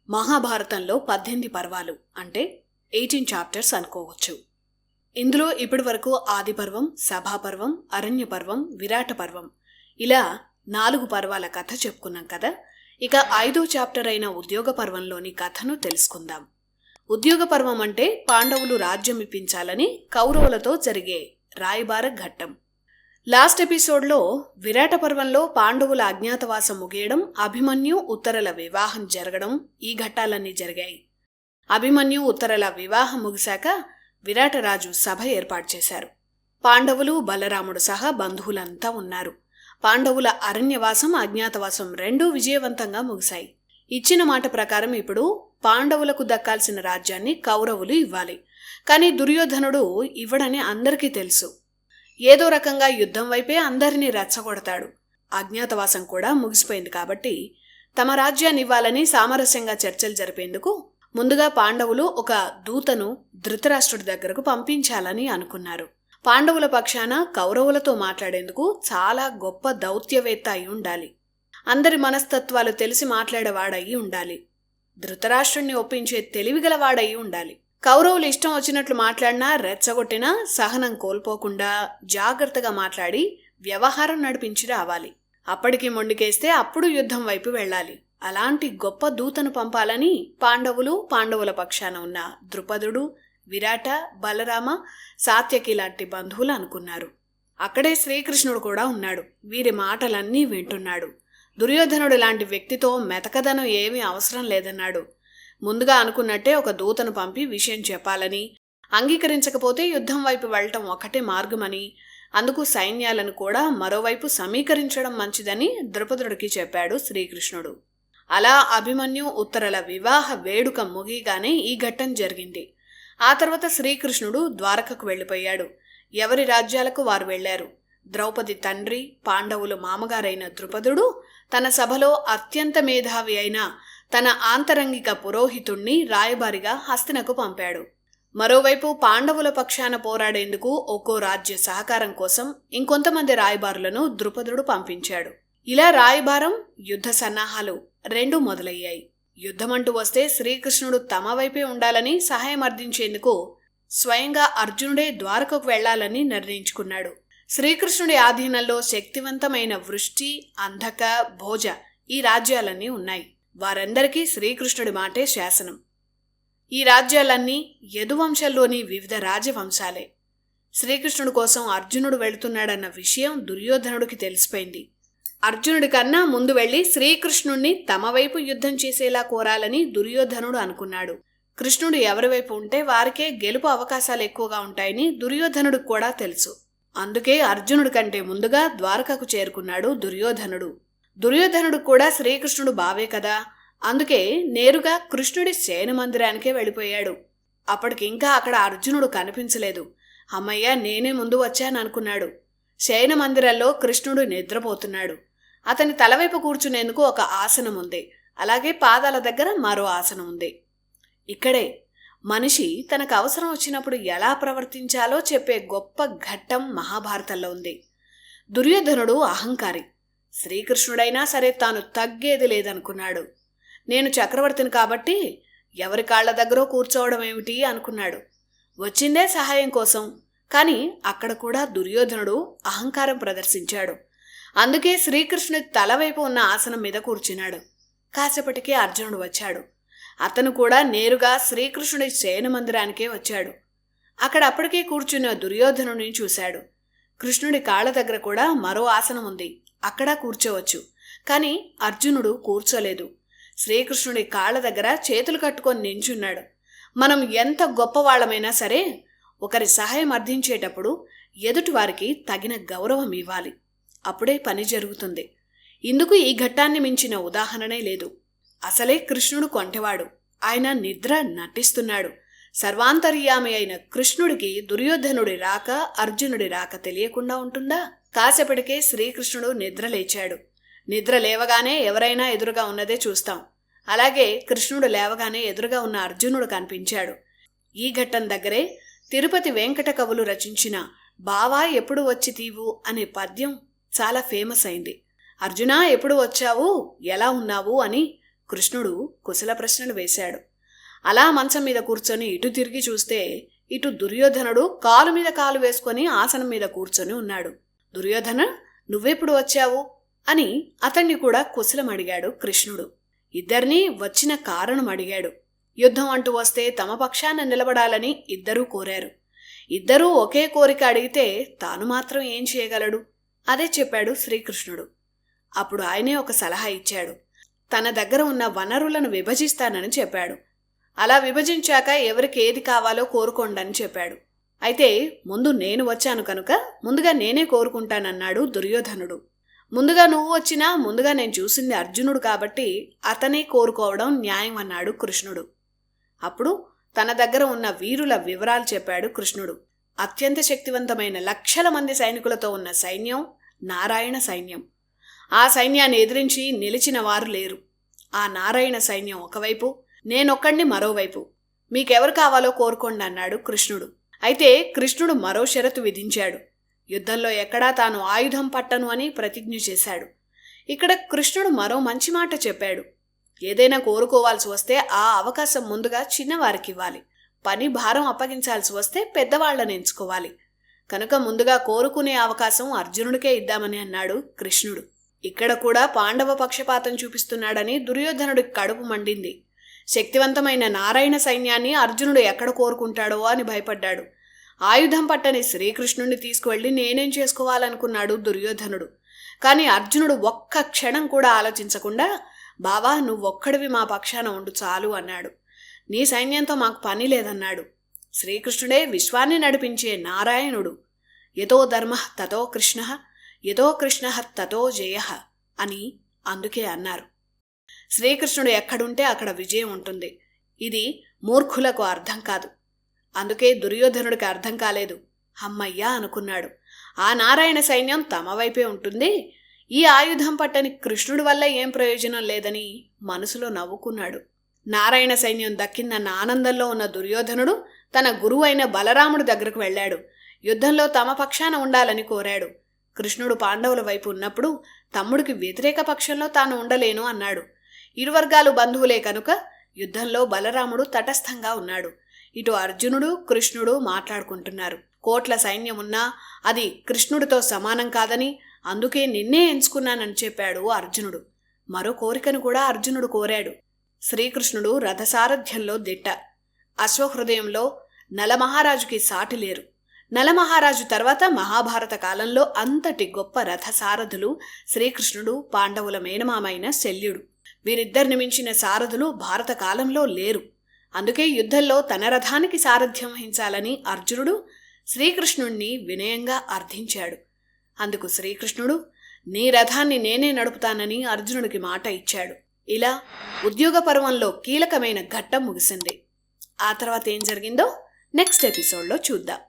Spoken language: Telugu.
మహాభారతంలో 18 పర్వాలు అంటే 18 చాప్టర్స్ అనుకోవచ్చు. ఇందులో ఇప్పటి వరకు ఆది పర్వం, సభాపర్వం, అరణ్య పర్వం, విరాట పర్వం ఇలా 4 పర్వాల కథ చెప్పుకున్నాం కదా. ఇక 5వ చాప్టర్ అయిన ఉద్యోగ పర్వంలోని కథను తెలుసుకుందాం. ఉద్యోగ పర్వం అంటే పాండవులు రాజ్యం ఇప్పించాలని కౌరవులతో జరిగే రాయబార ఘట్టం. లాస్ట్ ఎపిసోడ్లో విరాట పర్వంలో పాండవుల అజ్ఞాతవాసం ముగియడం, అభిమన్యు ఉత్తరల వివాహం జరగడం, ఈ ఘట్టాలన్నీ జరిగాయి. అభిమన్యు ఉత్తరల వివాహం ముగిశాక విరాటరాజు సభ ఏర్పాటు చేశారు. పాండవులు, బలరాముడు సహా బంధువులంతా ఉన్నారు. పాండవుల అరణ్యవాసం, అజ్ఞాతవాసం రెండూ విజయవంతంగా ముగిశాయి. ఇచ్చిన మాట ప్రకారం ఇప్పుడు పాండవులకు దక్కాల్సిన రాజ్యాన్ని కౌరవులు ఇవ్వాలి. కానీ దుర్యోధనుడు ఇవ్వడని అందరికీ తెలుసు. ఏదో రకంగా యుద్ధం వైపే అందరినీ రెచ్చగొడతాడు. అజ్ఞాతవాసం కూడా ముగిసిపోయింది కాబట్టి తమ రాజ్యాన్ని ఇవ్వాలని సామరస్యంగా చర్చలు జరిపేందుకు ముందుగా పాండవులు ఒక దూతను ధృతరాష్ట్రుడి దగ్గరకు పంపించాలని అనుకున్నారు. పాండవుల పక్షాన కౌరవులతో మాట్లాడేందుకు చాలా గొప్ప దౌత్యవేత్త అయి ఉండాలి. అందరి మనస్తత్వాలు తెలిసి మాట్లాడేవాడయి ఉండాలి. ధృతరాష్ట్రుడిని ఒప్పించే తెలివిగలవాడయి ఉండాలి. కౌరవులు ఇష్టం వచ్చినట్లు మాట్లాడినా, రెచ్చగొట్టినా సహనం కోల్పోకుండా జాగ్రత్తగా మాట్లాడి వ్యవహారం నడిపించి రావాలి. అప్పటికి మొండికేస్తే అప్పుడు యుద్ధం వైపు వెళ్ళాలి. అలాంటి గొప్ప దూతను పంపాలని పాండవుల పక్షాన ఉన్న ద్రుపదుడు, విరాట, బలరామ, సాత్యకి లాంటి బంధువులు అనుకున్నారు. అక్కడే శ్రీకృష్ణుడు కూడా ఉన్నాడు. వీరి మాటలన్నీ వింటున్నాడు. దుర్యోధనుడు లాంటి వ్యక్తితో మెతకదనం ఏమీ అవసరం లేదన్నాడు. ముందుగా అనుకున్నట్టే ఒక దూతను పంపి విషయం చెప్పాలని, అంగీకరించకపోతే యుద్ధం వైపు వెళ్లటం ఒకటే మార్గమని, అందుకు సైన్యాలను కూడా మరోవైపు సమీకరించడం మంచిదని ద్రుపదుడికి చెప్పాడు శ్రీకృష్ణుడు. అలా అభిమన్యు ఉత్తరల వివాహ వేడుక ముగిగానే ఈ ఘట్టం జరిగింది. ఆ తర్వాత శ్రీకృష్ణుడు ద్వారకకు వెళ్ళిపోయాడు. ఎవరి రాజ్యాలకు వారు వెళ్లారు. ద్రౌపది తండ్రి, పాండవులు మామగారైన ద్రుపదుడు తన సభలో అత్యంత మేధావి అయిన తన ఆంతరంగిక పురోహితుణ్ణి రాయబారిగా హస్తినకు పంపాడు. మరోవైపు పాండవుల పక్షాన పోరాడేందుకు ఒక్కో రాజ్య సహకారం కోసం ఇంకొంతమంది రాయబారులను ద్రుపదుడు పంపించాడు. ఇలా రాయబారం, యుద్ధ సన్నాహాలు రెండూ మొదలయ్యాయి. యుద్ధమంటూ వస్తే శ్రీకృష్ణుడు తమ వైపే ఉండాలని సహాయం అర్థించేందుకు స్వయంగా అర్జునుడే ద్వారకకు వెళ్లాలని నిర్ణయించుకున్నాడు. శ్రీకృష్ణుడి ఆధీనంలో శక్తివంతమైన వృష్టి, అంధక, భోజ ఈ రాజ్యాలన్నీ ఉన్నాయి. వారందరికీ శ్రీకృష్ణుడి మాటే శాసనం. ఈ రాజ్యాలన్నీ యదువంశంలోని వివిధ రాజవంశాలే. శ్రీకృష్ణుడి కోసం అర్జునుడు వెళుతున్నాడన్న విషయం దుర్యోధనుడికి తెలిసిపోయింది. అర్జునుడి కన్నా ముందు వెళ్లి శ్రీకృష్ణుణ్ణి తమ వైపు యుద్ధం చేసేలా కోరాలని దుర్యోధనుడు అనుకున్నాడు. కృష్ణుడు ఎవరి వైపు ఉంటే వారికే గెలుపు అవకాశాలు ఎక్కువగా ఉంటాయని దుర్యోధనుడికి కూడా తెలుసు. అందుకే అర్జునుడి కంటే ముందుగా ద్వారకకు చేరుకున్నాడు దుర్యోధనుడు. దుర్యోధనుడు కూడా శ్రీకృష్ణుడు బావే కదా, అందుకే నేరుగా కృష్ణుడి శయన మందిరానికే వెళ్ళిపోయాడు. అప్పటికింకా అక్కడ అర్జునుడు కనిపించలేదు. అమ్మయ్య, నేనే ముందు వచ్చాననుకున్నాడు. శయన మందిరంలో కృష్ణుడు నిద్రపోతున్నాడు. అతని తలవైపు కూర్చునేందుకు ఒక ఆసనం ఉంది. అలాగే పాదాల దగ్గర మరో ఆసనం ఉంది. ఇక్కడే మనిషి తనకు అవసరం వచ్చినప్పుడు ఎలా ప్రవర్తించాలో చెప్పే గొప్ప ఘట్టం మహాభారతంలో ఉంది. దుర్యోధనుడు అహంకారి. శ్రీకృష్ణుడైనా సరే తాను తగ్గేది లేదనుకున్నాడు. నేను చక్రవర్తిని కాబట్టి ఎవరి కాళ్ల దగ్గరో కూర్చోవడం ఏమిటి అనుకున్నాడు. వచ్చిందే సహాయం కోసం. కానీ అక్కడ కూడా దుర్యోధనుడు అహంకారం ప్రదర్శించాడు. అందుకే శ్రీకృష్ణుడి తలవైపు ఉన్న ఆసనం మీద కూర్చున్నాడు. కాసేపటికే అర్జునుడు వచ్చాడు. అతను కూడా నేరుగా శ్రీకృష్ణుడి శయన మందిరానికే వచ్చాడు. అక్కడ అప్పటికే కూర్చున్న దుర్యోధనుడిని చూశాడు. కృష్ణుడి కాళ్ల దగ్గర కూడా మరో ఆసనం ఉంది. అక్కడ కూర్చోవచ్చు. కానీ అర్జునుడు కూర్చోలేదు. శ్రీకృష్ణుడి కాళ్ల దగ్గర చేతులు కట్టుకొని నించున్నాడు. మనం ఎంత గొప్పవాళ్లమైనా సరే ఒకరి సహాయం అర్థించేటప్పుడు ఎదుటివారికి తగిన గౌరవం ఇవ్వాలి. అప్పుడే పని జరుగుతుంది. ఇందుకు ఈ ఘట్టాన్ని మించిన ఉదాహరణే లేదు. అసలే కృష్ణుడు కొంటెవాడు. ఆయన నిద్ర నటిస్తున్నాడు. సర్వాంతర్యామి అయిన కృష్ణుడికి దుర్యోధనుడి రాక, అర్జునుడి రాక తెలియకుండా ఉంటుందా? కాసేపటికే శ్రీకృష్ణుడు నిద్ర లేచాడు. నిద్ర లేవగానే ఎవరైనా ఎదురుగా ఉన్నదే చూస్తాం. అలాగే కృష్ణుడు లేవగానే ఎదురుగా ఉన్న అర్జునుడు కనిపించాడు. ఈ ఘట్టం దగ్గరే తిరుపతి వెంకట కవులు రచించిన బావా ఎప్పుడు వచ్చి తీవు అనే పద్యం చాలా ఫేమస్ అయింది. అర్జునా, ఎప్పుడు వచ్చావు, ఎలా ఉన్నావు అని కృష్ణుడు కుశల ప్రశ్నలు వేశాడు. అలా మంచం మీద కూర్చొని ఇటు తిరిగి చూస్తే ఇటు దుర్యోధనుడు కాలు మీద కాలు వేసుకొని ఆసనం మీద కూర్చొని ఉన్నాడు. దుర్యోధన, నువ్వెప్పుడు వచ్చావు అని అతన్ని కూడా కుశలం అడిగాడు కృష్ణుడు. ఇద్దరినీ వచ్చిన కారణం అడిగాడు. యుద్ధం అంటూ వస్తే తమ పక్షాన నిలబడాలని ఇద్దరూ కోరారు. ఇద్దరూ ఒకే కోరిక అడిగితే తాను మాత్రం ఏం చేయగలడు? అదే చెప్పాడు శ్రీకృష్ణుడు. అప్పుడు ఆయనే ఒక సలహా ఇచ్చాడు. తన దగ్గర ఉన్న వనరులను విభజిస్తానని చెప్పాడు. అలా విభజించాక ఎవరికి ఏది కావాలో కోరుకోండని చెప్పాడు. అయితే ముందు నేను వచ్చాను కనుక ముందుగా నేనే కోరుకుంటానన్నాడు దుర్యోధనుడు. ముందుగా నువ్వు వచ్చినా ముందుగా నేను చూసింది అర్జునుడు కాబట్టి అతనే కోరుకోవడం న్యాయం అన్నాడు కృష్ణుడు. అప్పుడు తన దగ్గర ఉన్న వీరుల వివరాలు చెప్పాడు కృష్ణుడు. అత్యంత శక్తివంతమైన లక్షల మంది సైనికులతో ఉన్న సైన్యం నారాయణ సైన్యం. ఆ సైన్యాన్ని ఎదిరించి నిలిచిన వారు లేరు. ఆ నారాయణ సైన్యం ఒకవైపు, నేనొక్కడిని మరోవైపు. మీకెవరు కావాలో కోరుకోండి అన్నాడు కృష్ణుడు. అయితే కృష్ణుడు మరో షరతు విధించాడు. యుద్ధంలో ఎక్కడా తాను ఆయుధం పట్టను అని ప్రతిజ్ఞ చేశాడు. ఇక్కడ కృష్ణుడు మరో మంచి మాట చెప్పాడు. ఏదైనా కోరుకోవాల్సి వస్తే ఆ అవకాశం ముందుగా చిన్నవారికివ్వాలి. పని భారం అప్పగించాల్సి వస్తే పెద్దవాళ్లను ఎంచుకోవాలి. కనుక ముందుగా కోరుకునే అవకాశం అర్జునుడికే ఇద్దామని అన్నాడు కృష్ణుడు. ఇక్కడ కూడా పాండవ పక్షపాతం చూపిస్తున్నాడని దుర్యోధనుడికి కడుపు మండింది. శక్తివంతమైన నారాయణ సైన్యాన్ని అర్జునుడు ఎక్కడ కోరుకుంటాడో అని భయపడ్డాడు. ఆయుధం పట్టని శ్రీకృష్ణుడిని తీసుకువెళ్ళి నేనేం చేసుకోవాలనుకున్నాడు దుర్యోధనుడు. కానీ అర్జునుడు ఒక్క క్షణం కూడా ఆలోచించకుండా, బావా, నువ్వొక్కడివి మా పక్షాన ఉండు చాలు అన్నాడు. నీ సైన్యంతో మాకు పని లేదన్నాడు. శ్రీకృష్ణుడే విశ్వాన్ని నడిపించే నారాయణుడు. యతో ధర్మ తతో కృష్ణ, యతో కృష్ణ తతో జయ అని అందుకే అన్నారు. శ్రీకృష్ణుడు ఎక్కడుంటే అక్కడ విజయం ఉంటుంది. ఇది మూర్ఖులకు అర్థం కాదు. అందుకే దుర్యోధనుడికి అర్థం కాలేదు. అమ్మయ్యా అనుకున్నాడు. ఆ నారాయణ సైన్యం తమ వైపే ఉంటుంది. ఈ ఆయుధం పట్టని కృష్ణుడి వల్ల ఏం ప్రయోజనం లేదని మనసులో నవ్వుకున్నాడు. నారాయణ సైన్యం దక్కిందన్న ఆనందంలో ఉన్న దుర్యోధనుడు తన గురువైన బలరాముడి దగ్గరకు వెళ్ళాడు. యుద్ధంలో తమ పక్షాన ఉండాలని కోరాడు. కృష్ణుడు పాండవుల వైపు ఉన్నప్పుడు తమ్ముడికి వ్యతిరేక పక్షంలో తాను ఉండలేను అన్నాడు. ఇరు వర్గాలు బంధువులే కనుక యుద్ధంలో బలరాముడు తటస్థంగా ఉన్నాడు. ఇటు అర్జునుడు కృష్ణుడు మాట్లాడుకుంటున్నారు. కోట్ల సైన్యం ఉన్నా అది కృష్ణుడితో సమానం కాదని, అందుకే నిన్నే ఎంచుకున్నానని చెప్పాడు అర్జునుడు. మరో కోరికను కూడా అర్జునుడు కోరాడు. శ్రీకృష్ణుడు రథసారథ్యంలో దిట్ట. అశ్వహృదయంలో నలమహారాజుకి సాటి లేరు. నలమహారాజు తర్వాత మహాభారత కాలంలో అంతటి గొప్ప రథసారథులు శ్రీకృష్ణుడు, పాండవుల మేనమామైన శల్యుడు. వీరిద్దరిని మించిన సారథులు భారత కాలంలో లేరు. అందుకే యుద్ధంలో తన రథానికి సారథ్యం వహించాలని అర్జునుడు శ్రీకృష్ణుణ్ణి వినయంగా అర్థించాడు. అందుకు శ్రీకృష్ణుడు, నీ రథాన్ని నేనే నడుపుతానని అర్జునుడికి మాట ఇచ్చాడు. ఇలా ఉద్యోగ పర్వంలో కీలకమైన ఘట్టం ముగిసింది. ఆ తర్వాత ఏం జరిగిందో నెక్స్ట్ ఎపిసోడ్లో చూద్దాం.